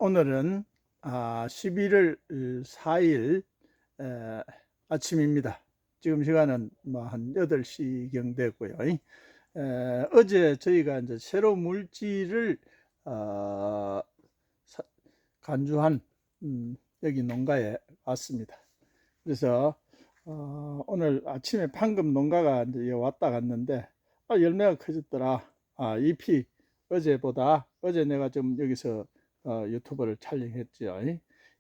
오늘은 11월 4일 아침입니다. 지금 시간은 뭐 한 8시경 되고요. 어제 저희가 이제 새로 물질을 어, 간주한 여기 농가에 왔습니다. 그래서 오늘 아침에 방금 농가가 이제 왔다 갔는데 열매가 커졌더라. 잎이 어제 내가 좀 여기서 유튜브를 촬영했죠.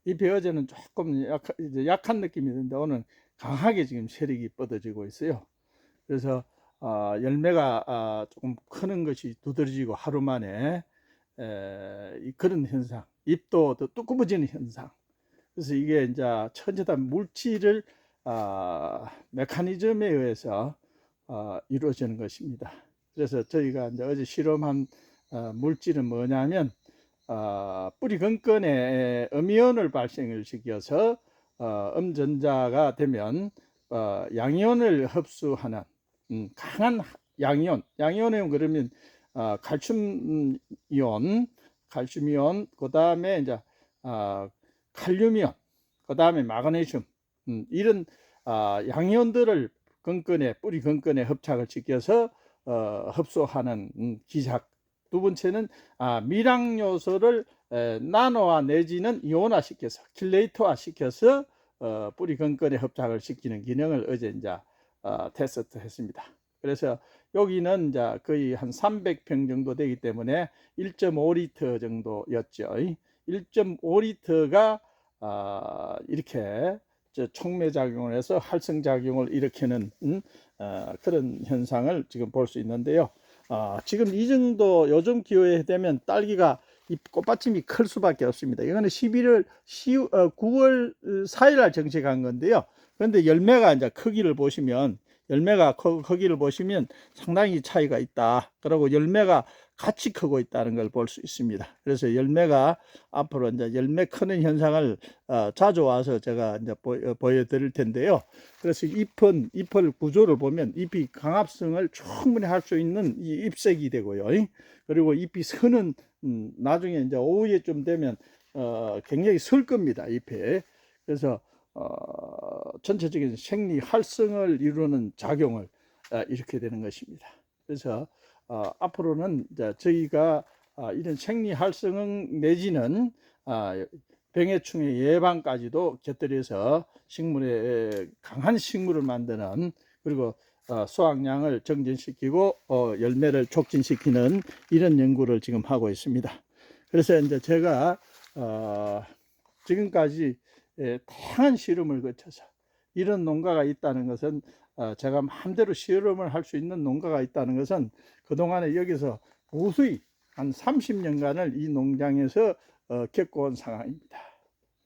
잎이 어제는 조금 약한 느낌이 드는데 오늘 강하게 지금 세력이 뻗어지고 있어요. 그래서 열매가 조금 크는 것이 두드러지고 하루 만에 그런 현상, 잎도 더 두꺼워지는 현상. 그래서 이게 이제 천체단 물질을 메커니즘에 의해서 이루어지는 것입니다. 그래서 저희가 이제 어제 실험한 물질은 뭐냐면 뿌리 근권에 음이온을 발생을 시켜서 음전자가 되면 양이온을 흡수하는 강한 양이온은 그러면 칼슘 이온, 그 다음에 이제 칼륨이온, 그 다음에 마그네슘, 이런 양이온들을 뿌리 근권에 흡착을 시켜서 흡수하는 기작. 두 번째는 미량 요소를 나노화 내지는 이온화 시켜서 킬레이터화 시켜서 뿌리 근권에 흡착을 시키는 기능을 어제 이제 테스트 했습니다. 그래서 여기는 이제 거의 한 300평 정도 되기 때문에 1.5리터 정도였죠. 1.5리터가 이렇게 촉매작용을 해서 활성작용을 일으키는 그런 현상을 지금 볼 수 있는데요. 지금 이 정도 요즘 기후에 되면 딸기가 이 꽃받침이 클 수밖에 없습니다. 이거는 9월 4일 날 정식한 건데요. 그런데 열매가 이제 크기를 보시면 상당히 차이가 있다. 그리고 열매가 같이 크고 있다는 걸 볼 수 있습니다. 그래서 열매가 앞으로 이제 열매 크는 현상을 자주 와서 제가 이제 보여드릴 텐데요. 그래서 잎을 구조를 보면 잎이 강합성을 충분히 할 수 있는 이 잎색이 되고요. 그리고 잎이 서는 나중에 이제 오후에 좀 되면 굉장히 설 겁니다. 잎에. 그래서 전체적인 생리 활성을 이루는 작용을 이렇게 되는 것입니다. 그래서 앞으로는 이제 저희가 이런 생리 활성 내지는 병해충의 예방까지도 곁들여서 식물에 강한 식물을 만드는, 그리고 수확량을 정진시키고 열매를 촉진시키는 이런 연구를 지금 하고 있습니다. 그래서 이제 제가 지금까지 다양한 실험을 거쳐서 이런 농가가 있다는 것은, 제가 마음대로 실험을 할 수 있는 농가가 있다는 것은 그동안에 여기서 무수히 한 30년간을 이 농장에서 겪어온 상황입니다.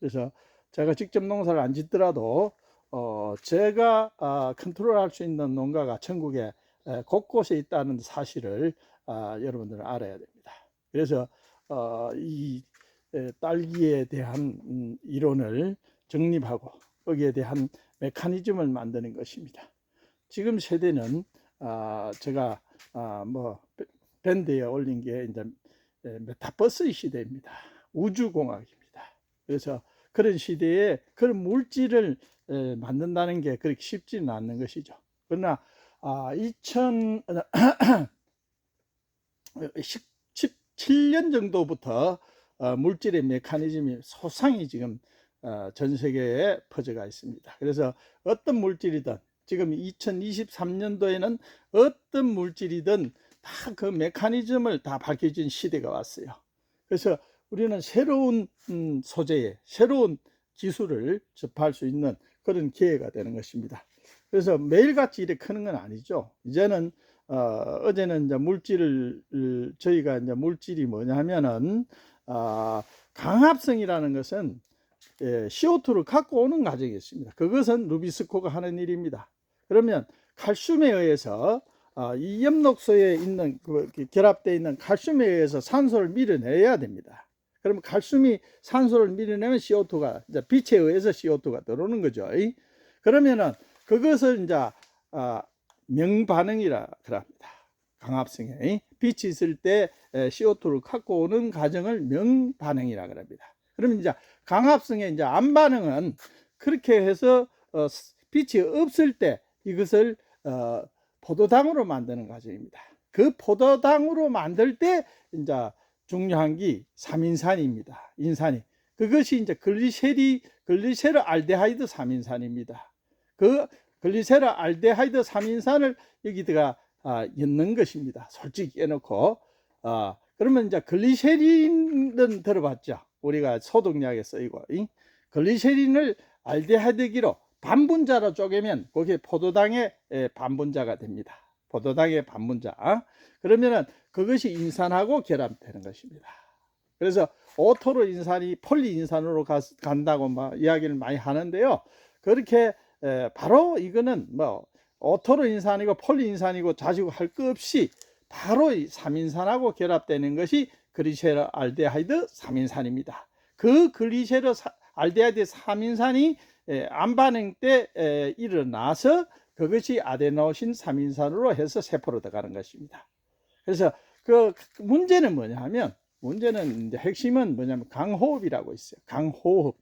그래서 제가 직접 농사를 안 짓더라도 제가 컨트롤할 수 있는 농가가 전국에 곳곳에 있다는 사실을 여러분들은 알아야 됩니다. 그래서 이 딸기에 대한 이론을 정립하고 거기에 대한 메커니즘을 만드는 것입니다. 지금 세대는 제가 뭐 밴드에 올린 게 이제 메타버스 시대입니다. 우주공학입니다. 그래서 그런 시대에 그런 물질을 만든다는 게 그렇게 쉽지는 않는 것이죠. 그러나 2017년 정도부터 물질의 메커니즘이 소상히 지금 전 세계에 퍼져가 있습니다. 그래서 어떤 물질이든 지금 2023년도에는 어떤 물질이든 다 그 메커니즘을 다 밝혀진 시대가 왔어요. 그래서 우리는 새로운 소재에 새로운 기술을 접할 수 있는 그런 기회가 되는 것입니다. 그래서 매일같이 이렇게 크는 건 아니죠. 이제는 어제는 이제 저희가 이제 물질이 뭐냐면은 강합성이라는 것은 CO2를 갖고 오는 과정이 있습니다. 그것은 루비스코가 하는 일입니다. 그러면 칼슘에 의해서 이 엽록소에 있는 결합되어 있는 칼슘에 의해서 산소를 밀어내야 됩니다. 그러면 칼슘이 산소를 밀어내면 CO2가 이제 빛에 의해서 CO2가 들어오는 거죠. 그러면은 그것을 이제 명반응이라 그럽니다. 강합성에 빛이 있을 때 CO2를 갖고 오는 과정을 명반응이라 그럽니다. 그러면 이제 강합성의 이제 암반응은 그렇게 해서 빛이 없을 때 이것을 포도당으로 만드는 과정입니다. 그 포도당으로 만들 때 이제 중요한 게 3인산입니다. 인산이. 그것이 이제 글리세르 알데하이드 3인산입니다. 그 글리세르 알데하이드 3인산을 여기다가 엮는 것입니다. 솔직히 해놓고. 그러면 이제 글리세린은 들어봤죠? 우리가 소독약에 쓰이고. 글리세린을 알데하이드기로 반분자로 쪼개면 그게 포도당의 반분자가 됩니다. 포도당의 반분자. 그러면은 그것이 인산하고 결합되는 것입니다. 그래서 오토로 인산이 폴리 인산으로 간다고 막 이야기를 많이 하는데요. 그렇게 바로 이거는 뭐 오토로 인산이고 폴리 인산이고 자지고 할 것 없이 바로 이 3인산하고 결합되는 것이 글리세르 알데하이드 3인산입니다. 그 글리세르 알데하이드 3인산이 암반응 때 일어나서 그것이 아데노신 3인산으로 해서 세포로 들어가는 것입니다. 그래서 그 문제는 뭐냐 하면, 문제는 이제 핵심은 뭐냐면 강호흡이라고 있어요. 강호흡.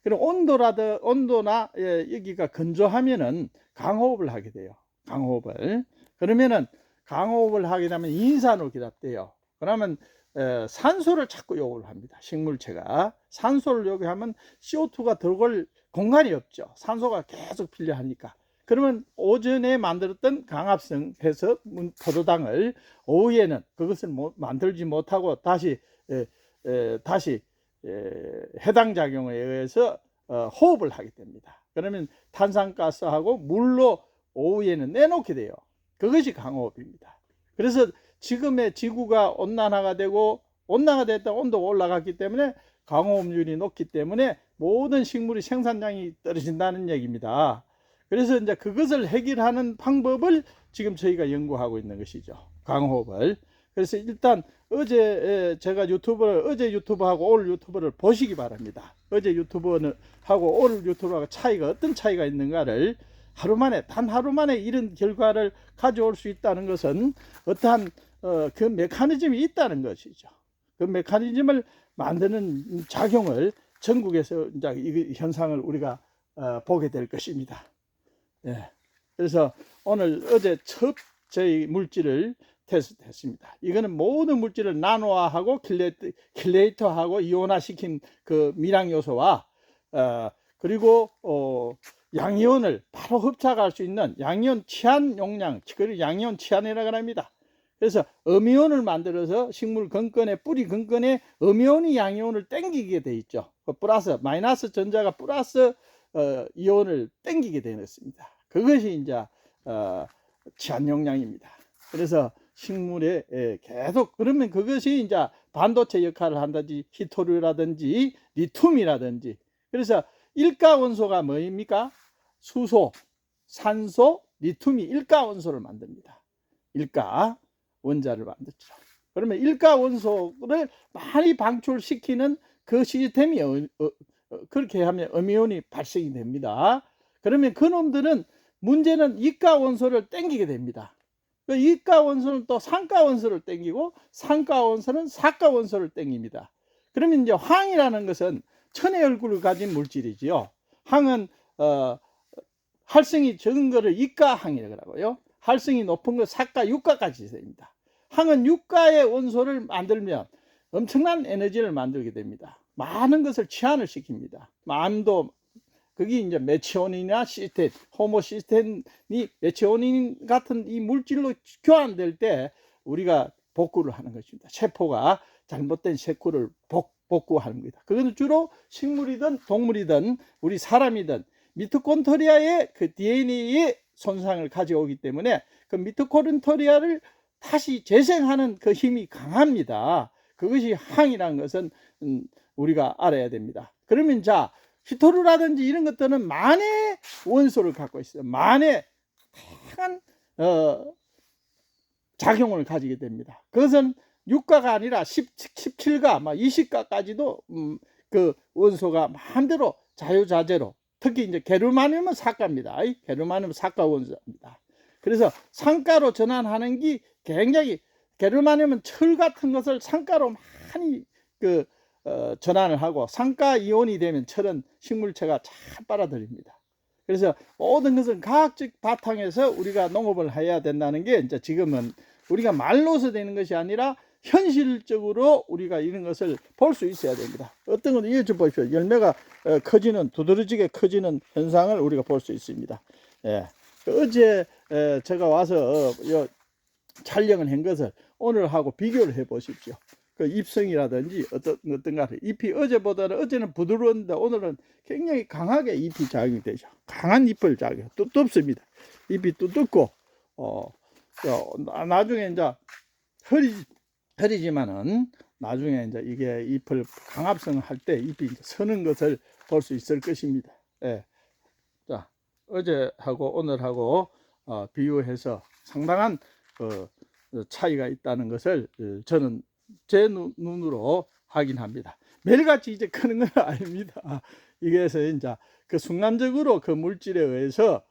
그럼 온도나 여기가 건조하면은 강호흡을 하게 돼요. 강호흡을. 그러면은 강호흡을 하게 되면 인산으로 결합돼요. 그러면 산소를 자꾸 요구를 합니다. 식물체가 산소를 요구하면 CO2가 들어갈 공간이 없죠. 산소가 계속 필요하니까. 그러면 오전에 만들었던 강합성해서 포도당을 오후에는 그것을 만들지 못하고 다시 해당 작용에 의해서 호흡을 하게 됩니다. 그러면 탄산가스하고 물로 오후에는 내놓게 돼요. 그것이 강호흡입니다. 그래서 지금의 지구가 온난화가 되고, 온난화가 됐다 온도가 올라갔기 때문에 강호흡률이 높기 때문에 모든 식물의 생산량이 떨어진다는 얘기입니다. 그래서 이제 그것을 해결하는 방법을 지금 저희가 연구하고 있는 것이죠. 강호흡을. 그래서 일단 제가 어제 유튜브하고 오늘 유튜브를 보시기 바랍니다. 어제 유튜브하고 오늘 유튜브하고 어떤 차이가 있는가를 단 하루 만에 이런 결과를 가져올 수 있다는 것은 어떠한 그 메커니즘이 있다는 것이죠. 그 메커니즘을 만드는 작용을 전국에서 이제 이 현상을 우리가 보게 될 것입니다. 예. 그래서 어제 첫 저희 물질을 테스트했습니다. 이거는 모든 물질을 나노화하고 킬레이터하고 이온화시킨 그 미량 요소와 그리고 양이온을 바로 흡착할 수 있는 양이온 치안 용량, 그걸 양이온 치안이라고 합니다. 그래서 음이온을 만들어서 식물 근根에, 뿌리 근根에 음이온이 양이온을 땡기게 돼 있죠. 마이너스 전자가 플러스 이온을 땡기게 되어 있습니다. 그것이 이제 치안 용량입니다. 그래서 식물에 계속, 그러면 그것이 이제 반도체 역할을 한다든지 히토류라든지 리튬이라든지. 그래서 일가 원소가 뭐입니까? 수소, 산소, 리튬이 일가 원소를 만듭니다. 일가 원자를 만들죠. 그러면 일가 원소를 많이 방출시키는 그 시스템이 그렇게 하면 음이온이 발생이 됩니다. 그러면 그놈들은 문제는 이가 원소를 땡기게 됩니다. 그 이가 원소는 또 상가 원소를 땡기고, 상가 원소는 사가 원소를 땡깁니다. 그러면 이제 황이라는 것은 천의 얼굴을 가진 물질이지요. 황은 활성이 적은 거를 이가항이라고 하고요. 활성이 높은 거 사가, 육가까지 됩니다. 황은 육가의 원소를 만들면 엄청난 에너지를 만들게 됩니다. 많은 것을 치환을 시킵니다. 암도, 그게 이제 메치오닌이나 시스텐, 호모시스텐이 메치오닌 같은 이 물질로 교환될 때 우리가 복구를 하는 것입니다. 세포가 잘못된 세포를 복구하는 겁니다. 그것은 주로 식물이든 동물이든 우리 사람이든 미토콘드리아의 그 DNA의 손상을 가져오기 때문에 그 미토콘드리아를 다시 재생하는 그 힘이 강합니다. 그것이 항이라는 것은 우리가 알아야 됩니다. 그러면 자, 히토류라든지 이런 것들은 만의 원소를 갖고 있어요. 만의 다양한 작용을 가지게 됩니다. 그것은 6가가 아니라 17가, 20가까지도 그 원소가 마음대로 자유자재로, 특히 이제 게르마늄은 사가입니다. 게르마늄은 사가 원소입니다. 그래서 상가로 전환하는 게 굉장히 게르마늄은 철 같은 것을 상가로 많이 전환을 하고, 상가 이온이 되면 철은 식물체가 잘 빨아들입니다. 그래서 모든 것은 과학적 바탕에서 우리가 농업을 해야 된다는 게 이제 지금은 우리가 말로서 되는 것이 아니라 현실적으로 우리가 이런 것을 볼 수 있어야 됩니다. 어떤 건 이해 좀 보십시오. 열매가 커지는, 두드러지게 커지는 현상을 우리가 볼 수 있습니다. 예. 어제 제가 와서 촬영을 한 것을 오늘하고 비교를 해 보십시오. 그 잎성이라든지 어떤가, 잎이 어제는 부드러웠는데 오늘은 굉장히 강하게 잎이 작용이 되죠. 강한 잎을 작용, 두텁습니다. 잎이 두껍고, 나중에 이제 흐리지만은 나중에 이제 이게 잎을 강압성을 할 때 잎이 이제 서는 것을 볼 수 있을 것입니다. 예. 자, 어제하고 오늘하고 비교해서 상당한 차이가 있다는 것을 저는 제 눈으로 확인합니다. 매일같이 이제 크는 건 아닙니다. 이게서 이제 그 순간적으로 그 물질에 의해서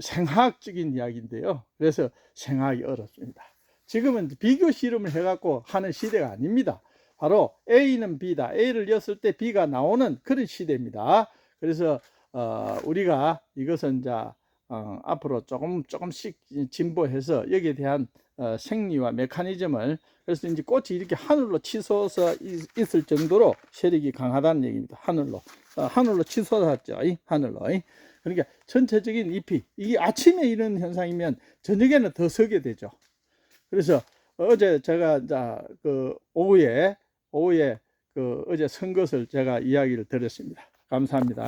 생화학적인 이야기인데요. 그래서 생화하기 어렵습니다. 지금은 비교 실험을 해갖고 하는 시대가 아닙니다. 바로 A는 B다. A를 였을 때 B가 나오는 그런 시대입니다. 그래서 우리가 이것은 이제 앞으로 조금씩 진보해서 여기에 대한 생리와 메커니즘을, 그래서 이제 꽃이 이렇게 하늘로 치솟아 있을 정도로 세력이 강하다는 얘기입니다. 하늘로 치솟았죠. 하늘로. 그러니까 전체적인 잎이, 이게 아침에 이런 현상이면 저녁에는 더 서게 되죠. 그래서 어제 제가 이제 오후에 어제 선 것을 제가 이야기를 드렸습니다. 감사합니다.